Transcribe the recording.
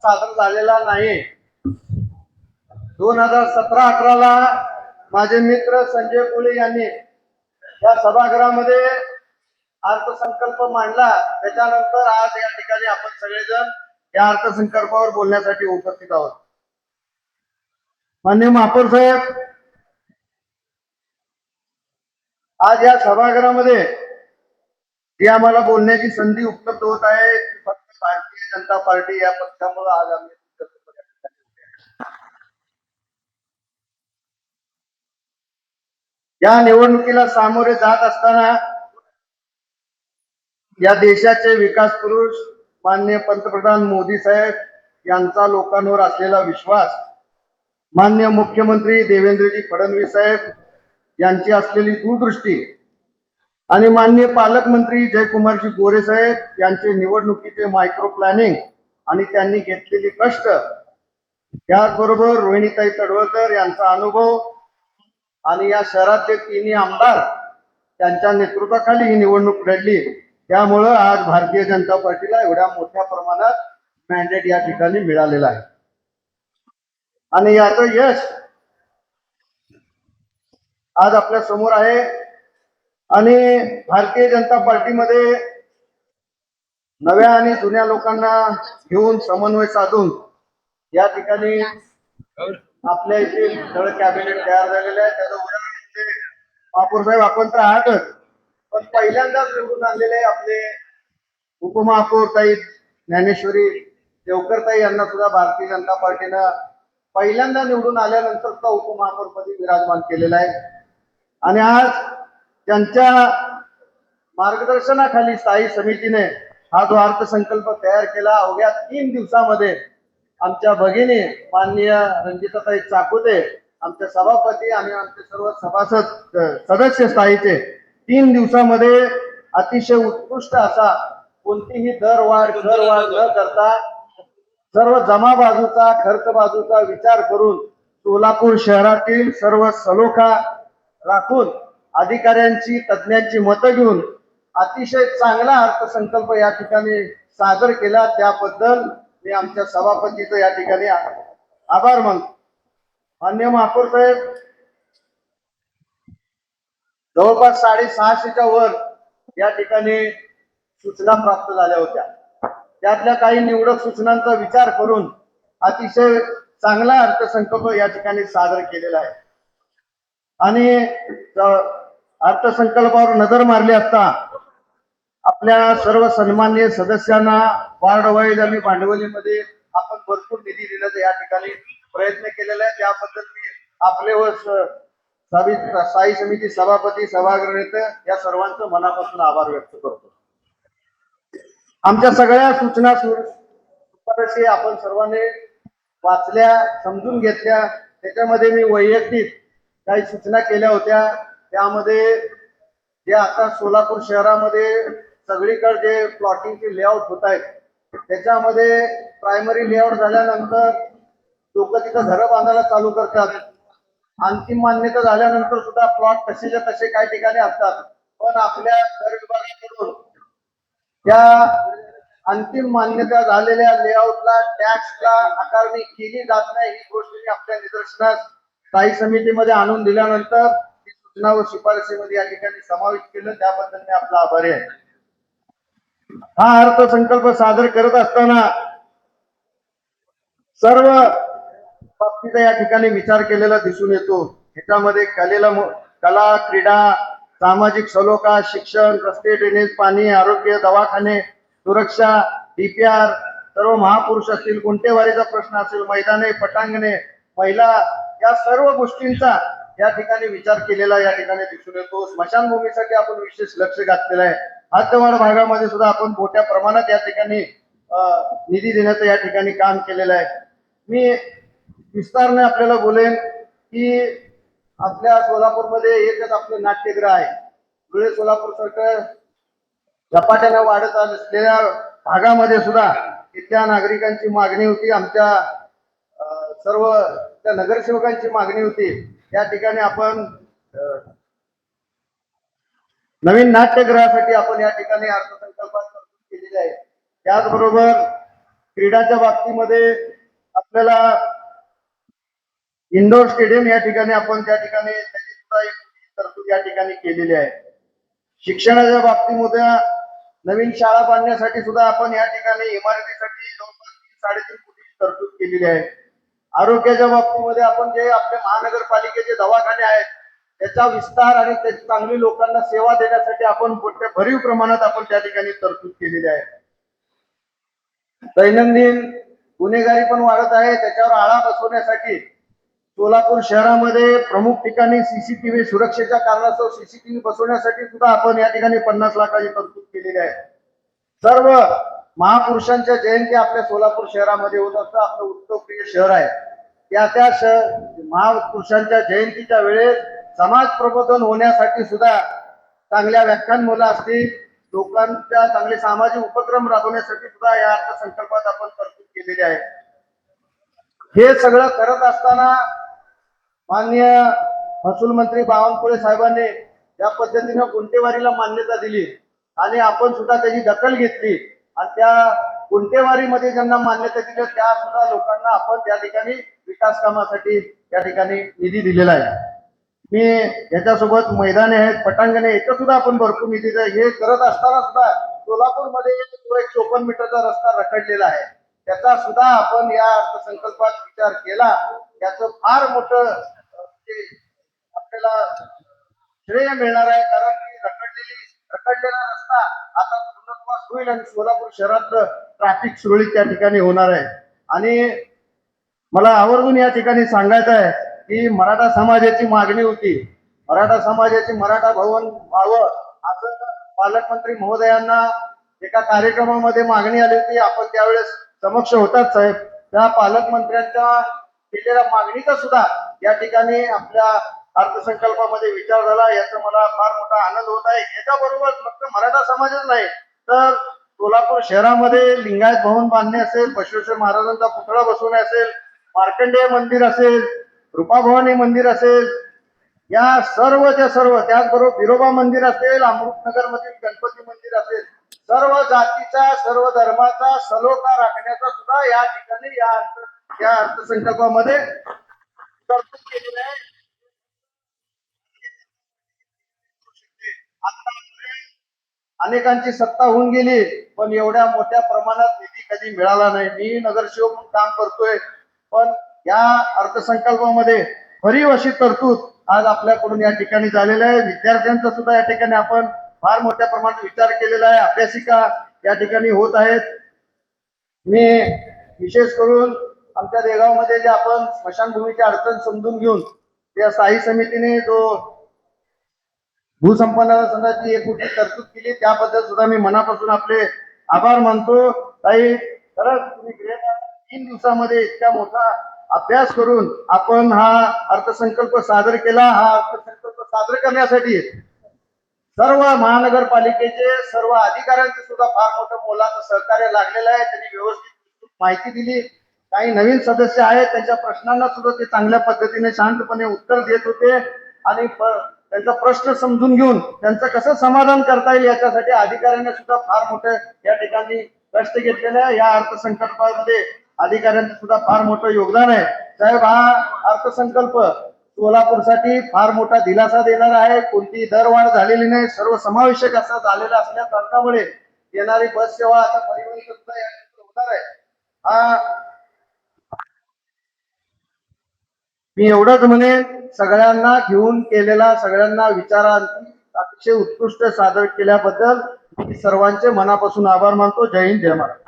सादर झालेला नाही. 2017-18ला माझे मित्र संजय कोळे यांनी या सभागृहामध्ये अर्थसंकल्प मांडला. त्याच्यानंतर आज या ठिकाणी आपण सगळेजण या अर्थसंकल्पावर बोलण्यासाठी उपस्थित आहोत. माननीय महापौर साहेब, आज या सभागृहामध्ये जी आम्हाला बोलण्याची संधी उपलब्ध होत आहे फक्त भारतीय जनता पार्टी या पक्षामुळे आज आम्ही या निवडणुकीला सामोरे जात असताना या देशाचे विकास पुरुष माननीय पंतप्रधान मोदी साहेब यांचा लोकांवर असलेला विश्वास, माननीय मुख्यमंत्री देवेंद्रजी फडणवीस साहेब यांची असलेली दूरदृष्टी आणि माननीय पालकमंत्री जयकुमारजी गोरे साहेब यांचे निवडणुकीचे मायक्रो प्लॅनिंग आणि त्यांनी घेतलेली कष्ट, त्याचबरोबर रोहिणीताई तडवळकर यांचा अनुभव आणि या शहरातले तिन्ही आमदार त्यांच्या नेतृत्वाखाली ही निवडणूक लढली. त्यामुळं आज भारतीय जनता पार्टीला एवढ्या मोठ्या प्रमाणात मॅन्डेट या ठिकाणी मिळालेला आहे. आणि याचं यश आज आपल्या समोर आहे. आणि भारतीय जनता पार्टीमध्ये नव्या आणि जुन्या लोकांना घेऊन समन्वय साधून या ठिकाणी आपल्या इथे सगळं कॅबिनेट तयार झालेलं आहे. त्याचं उदाहरण म्हणजे महापौर साहेब आपण तर आहातच, पण पहिल्यांदाच निवडून आणलेले आपले उपमहापौर ताई ज्ञानेश्वरी देवकरताई यांना सुद्धा भारतीय जनता पार्टीनं पहिल्यांदा निवडून आल्यानंतर तो उपमहापौरपदी विराजमान केलेला आहे. आणि आज त्यांच्या मार्गदर्शनाखाली स्थायी समितीने हा जो अर्थसंकल्प तयार केला, अवघ्या 3 दिवसामध्ये आमच्या भगिनी माननीय रंजिताताई चाकोते, आमचे सभापती आणि आमचे सर्व सभासद सदस्य स्थायीचे 3 दिवसामध्ये अतिशय उत्कृष्ट असा कोणतीही दरवाढ न करता सर्व जमा बाजूचा खर्च बाजूचा विचार करून सोलापूर शहरातील सर्व सलोखा राखून अधिकाऱ्यांची तज्ज्ञांची मतं घेऊन अतिशय चांगला अर्थसंकल्प या ठिकाणी सादर केला. त्याबद्दल मी आमच्या सभापतीचं या ठिकाणी आभार मानतो. माननीय महापौर साहेब, जवळपास 650च्या वर या ठिकाणी सूचना प्राप्त झाल्या होत्या. त्यातल्या काही निवडक सूचनांचा विचार करून अतिशय चांगला अर्थसंकल्प या ठिकाणी सादर केलेला आहे. आणि अर्थसंकल्पावर नजर मारली असता आपल्या सर्व सन्माननीय सदस्यांना वार्ड वाईज आणि भांडवलीमध्ये आपण भरपूर निधी दिल्याचा या ठिकाणी प्रयत्न केलेला आहे. त्याबद्दल मी आपले व स्थायी समिती सभापती सभागृह नेते या सर्वांचं मनापासून आभार व्यक्त करतो. आमच्या सगळ्या सूचना शिफारसी आपण सर्वांनी वाचल्या, समजून घेतल्या. त्याच्यामध्ये मी वैयक्तिक काही सूचना केल्या होत्या. त्यामध्ये जे आता सोलापूर शहरामध्ये सगळीकडे जे प्लॉटिंगचे लेआउट होत आहेत, त्याच्यामध्ये प्रायमरी लेआउट झाल्यानंतर लोक तिथं घरं बांधायला चालू करतात. अंतिम मान्यता झाल्यानंतर सुद्धा प्लॉट तसेच्या तसे काही ठिकाणी असतात. पण आपल्या कर विभागाकडून त्या अंतिम मान्यता झालेल्या लेआउटला टॅक्सला आकारणी केली जात नाही. ही गोष्ट मी आपल्या निदर्शनास स्थायी समितीमध्ये आणून दिल्यानंतर ती सूचना व शिफारसीमध्ये या ठिकाणी समाविष्ट केलं. त्याबद्दल मी आपला आभारी आहे. हा अर्थसंकल्प सादर करत असताना सर्व बाबतीचा या ठिकाणी विचार केलेला दिसून येतो. ह्याच्यामध्ये कला, क्रीडा, सामाजिक सलोखा, शिक्षण, रस्ते, ड्रेनेज, पाणी, आरोग्य, दवाखाने, सुरक्षा, डीपीआर, सर्व महापुरुष असतील, गुंठेवारीचा प्रश्न असेल, मैदाने, पटांगणे, महिला, या सर्व गोष्टींचा या ठिकाणी विचार केलेला या ठिकाणी दिसून येतो. स्मशानभूमीसाठी आपण विशेष लक्ष घातलेलं आहे. हद्दवाढ भागामध्ये सुद्धा आपण मोठ्या प्रमाणात या ठिकाणी निधी देण्याचं या ठिकाणी काम केलेलं आहे. मी विस्ताराने आपल्याला बोलेन की आपल्या सोलापूरमध्ये एकच आपलं नाट्यगृह आहे. धुळे सोलापूर सारखं झपाट्याने वाढत असलेल्या भागामध्ये सुद्धा इथल्या नागरिकांची मागणी होती, आमच्या सर्व त्या नगरसेवकांची मागणी होती. या ठिकाणी आपण नवीन नाट्यगृहासाठी आपण या ठिकाणी अर्थसंकल्पात तरतूद केलेली आहे. त्याचबरोबर क्रीडाच्या बाबतीमध्ये आपल्याला इंडोर स्टेडियम या ठिकाणी आपण त्या ठिकाणी त्याची सुद्धा एक तरतूद या ठिकाणी केलेली आहे. शिक्षणाच्या बाबतीमध्ये नवीन शाळा बांधण्यासाठी सुद्धा आपण या ठिकाणी इमारतीसाठी जवळपास 3-3.5 कोटीची तरतूद केलेली आहे. आरोग्याच्या बाबतीमध्ये आपण जे आपले महानगरपालिकेचे दवाखाने आहेत त्याचा विस्तार आणि त्याची चांगली लोकांना सेवा देण्यासाठी आपण मोठ्या भरीव प्रमाणात आपण त्या ठिकाणी तरतूद केलेली आहे. दैनंदिन गुन्हेगारी पण वाढत आहे, त्याच्यावर आळा बसवण्यासाठी सोलापूर शहरामध्ये प्रमुख ठिकाणी सीसीटीव्ही सुरक्षेच्या कारणास्तव सीसीटीव्ही बसवण्यासाठी सुद्धा आपण या ठिकाणी 50 लाखाची तरतूद केलेली आहे. सर्व महापुरुषांच्या जयंती आपल्या सोलापूर शहरामध्ये होत असतं. आपलं उत्सवप्रिय शहर आहे. त्या महापुरुषांच्या जयंतीच्या वेळेस समाज प्रबोधन होण्यासाठी सुद्धा चांगल्या व्याख्यानमाला असतील, लोकांच्या चांगले सामाजिक उपक्रम राबवण्यासाठी सुद्धा या अर्थसंकल्पात आपण तरतूद केलेली आहे. हे सगळं करत असताना माननीय महसूल मंत्री बावनकुळे साहेबांनी या पद्धतीनं गुंठेवारीला मान्यता दिली आणि आपण सुद्धा त्याची दखल घेतली आणि त्या गुंठेवारीमध्ये ज्यांना मान्यता दिली त्या सुद्धा लोकांना आपण त्या ठिकाणी विकास कामासाठी त्या ठिकाणी निधी दिलेला आहे. मी याच्यासोबत मैदाने आहेत, पटांगणे, याच्यात सुद्धा आपण भरपूर निधी हे करत असताना सुद्धा सोलापूरमध्ये जो एक 54 मीटरचा रस्ता रखडलेला आहे त्याचा सुद्धा आपण या अर्थसंकल्पात विचार केला. त्याचं फार मोठं आपल्याला श्रेय मिळणार आहे, कारण की रखडलेला रस्ता आता पूर्णत्वास होईल आणि सोलापूर शहरात ट्रॅफिक सुरळीत त्या ठिकाणी होणार आहे. आणि मला आवर्जून या ठिकाणी सांगायचं आहे की मराठा समाजाची मागणी होती, मराठा समाजाची मराठा भवन व्हावं असं पालकमंत्री महोदयांना एका कार्यक्रमामध्ये मागणी आली होती. आपण त्यावेळेस समक्ष होतात साहेब. त्या पालकमंत्र्यांच्या केलेल्या मागणीचा सुद्धा या ठिकाणी आपल्या अर्थसंकल्पामध्ये विचार झाला. याचा मला फार मोठा आनंद होत आहे. याच्याबरोबर फक्त मराठा समाजच नाही तर सोलापूर शहरामध्ये लिंगायत भवन बांधणे असेल, बसवेश्वर महाराजांचा पुतळा बसवणे असेल, मार्कंडेय मंदिर असेल, रूपाभवानी मंदिर असेल, या सर्वच्या सर्व, त्याचबरोबर बिरोबा मंदिर असेल, अमृतनगर मधील गणपती मंदिर असेल, सर्व जातीचा सर्व धर्माचा सलोखा राखण्याचा सुद्धा या ठिकाणी या अर्थसंकल्पामध्ये तरतूद केलेली आहे. अनेकांची सत्ता होऊन गेली पण एवढ्या मोठ्या प्रमाणात निधी कधी मिळाला नाही. मी नगरसेवक म्हणून काम करतोय पण या अर्थसंकल्पामध्ये भरीव अशी तरतूद आज आपल्याकडून या ठिकाणी झालेलं आहे. विद्यार्थ्यांचा सुद्धा या ठिकाणी आपण फार मोठ्या प्रमाणात विचार केलेला आहे. अभ्यासिका या ठिकाणी होत आहेत. मी विशेष करून आमच्या देगावमध्ये जे आपण स्मशानभूमीची अडचण समजून घेऊन त्या स्थायी समितीने जो भूसंपन्ना संघाची एक मोठी तरतूद केली त्याबद्दल सुद्धा मी मनापासून आपले आभार मानतो. ताई, खरंच तुम्ही ग्रेट. 3 दिवसामध्ये इतका मोठा अभ्यास करून आपण हा अर्थसंकल्प सादर केला. हा अर्थसंकल्प सादर करण्यासाठी सर्व महानगरपालिकेचे सर्व अधिकाऱ्यांचे सुद्धा फार मोठं मोलाचं सहकार्य लागलेलं आहे. त्यांनी व्यवस्थित माहिती दिली. काही नवीन सदस्य आहेत त्यांच्या प्रश्नांना सुद्धा ते चांगल्या पद्धतीने शांतपणे उत्तर देत होते आणि त्यांचा प्रश्न समजून घेऊन त्यांचं कसं समाधान करता येईल याच्यासाठी अधिकाऱ्यांनी सुद्धा फार मोठं या ठिकाणी कष्ट घेतलेलं आहे. या अर्थसंकल्पामध्ये अधिकाऱ्यांचं सुद्धा फार मोठं योगदान आहे. साहेब, हा अर्थसंकल्प सोलापूरसाठी फार मोठा दिलासा देणार आहे. कोणती दरवाढ झालेली नाही, सर्व समावेशक असा झालेला असल्या कारणामुळे येणारी बस सेवा आता परिवहन सुद्धा होणार आहे. हा मी एवढंच म्हणेन, सगळ्यांना घेऊन केलेला, सगळ्यांना विचारांती अतिशय उत्कृष्ट सादर केल्याबद्दल मी सर्वांचे मनापासून आभार मानतो. जय हिंद, जय महाराष्ट्र.